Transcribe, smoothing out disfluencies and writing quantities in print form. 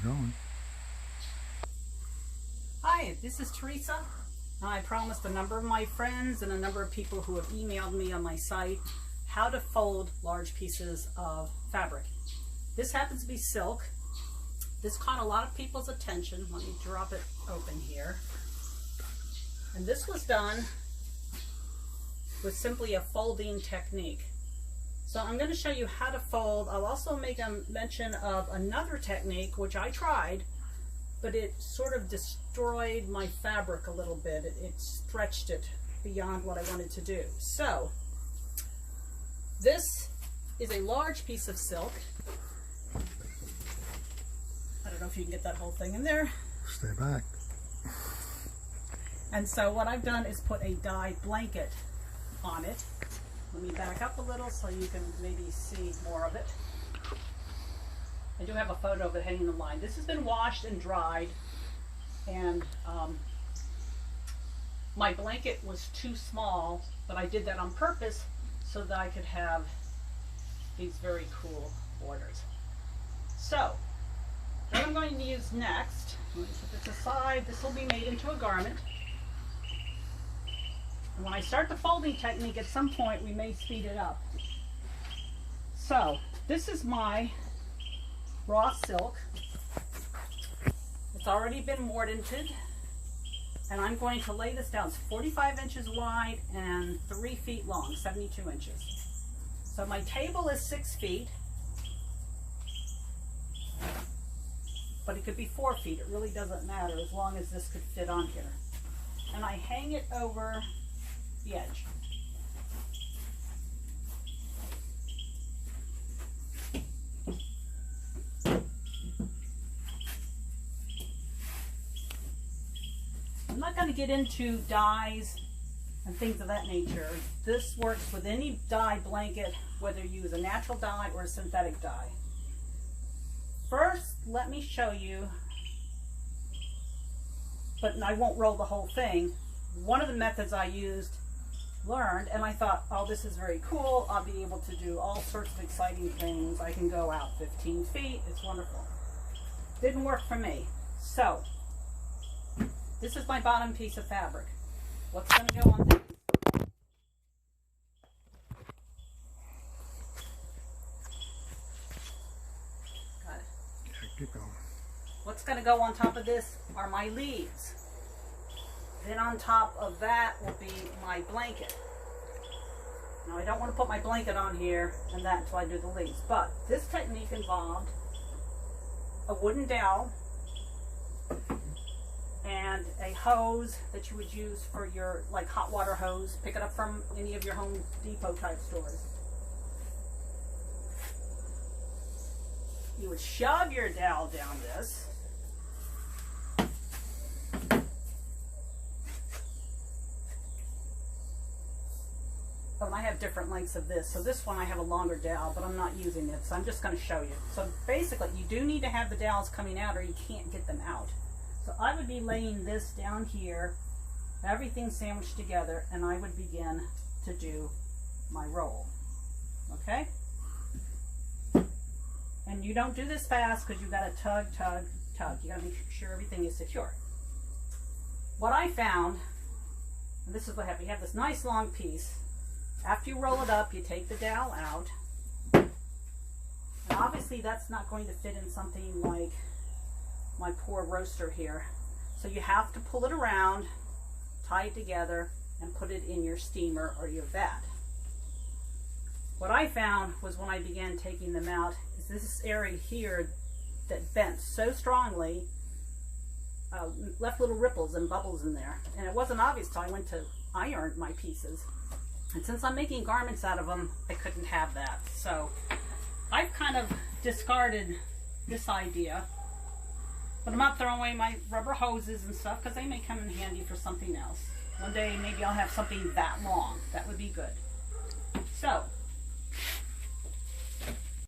going. Hi, this is Theresa. I promised a number of my friends and a number of people who have emailed me on my site how to fold large pieces of fabric. This happens to be silk. This caught a lot of people's attention. Let me drop it open here. And this was done with simply a folding technique. So I'm going to show you how to fold. I'll also make a mention of another technique which I tried, but it sort of destroyed my fabric a little bit. It stretched it beyond what I wanted to do. So this is a large piece of silk. I don't know if you can get that whole thing in there. Stay back. And so what I've done is put a dye blanket on it. Let me back up a little so you can maybe see more of it. I do have a photo of it hanging in the line. This has been washed and dried, and my blanket was too small, but I did that on purpose so that I could have these very cool borders. So what I'm going to use next, let me put this aside. This will be made into a garment. And when I start the folding technique, at some point we may speed it up. So this is my raw silk. It's already been mordanted, and I'm going to lay this down. It's 45 inches wide and 3 feet long, 72 inches. So my table is 6 feet, but it could be 4 feet. It really doesn't matter as long as this could fit on here. And I hang it over the edge. I'm not going to get into dyes and things of that nature. This works with any dye blanket, whether you use a natural dye or a synthetic dye. First, let me show you, but I won't roll the whole thing. One of the methods I learned, and I thought, oh, this is very cool. I'll be able to do all sorts of exciting things. I can go out 15 feet. It's wonderful. Didn't work for me. So this is my bottom piece of fabric. What's going to go on this? Got it. Yeah, keep going. What's going to go on top of this are my leaves. Then on top of that will be my blanket. Now I don't want to put my blanket on here and that until I do the leaves, but this technique involved a wooden dowel and a hose that you would use for your hot water hose. Pick it up from any of your Home Depot type stores. You would shove your dowel down this. Oh, and I have different lengths of this. So this one I have a longer dowel, but I'm not using it, so I'm just going to show you. So basically, you do need to have the dowels coming out or you can't get them out. So I would be laying this down here, everything sandwiched together, and I would begin to do my roll. Okay? And you don't do this fast because you've got to tug, tug, tug. You got to make sure everything is secure. What I found, and this is what happened, you have this nice long piece. After you roll it up, you take the dowel out. And obviously that's not going to fit in something like my poor rooster here. So you have to pull it around, tie it together, and put it in your steamer or your vat. What I found was when I began taking them out, is this area here that bent so strongly, left little ripples and bubbles in there. And it wasn't obvious till I went to iron my pieces. And since I'm making garments out of them, I couldn't have that. So I've kind of discarded this idea. But I'm not throwing away my rubber hoses and stuff because they may come in handy for something else. One day maybe I'll have something that long. That would be good. So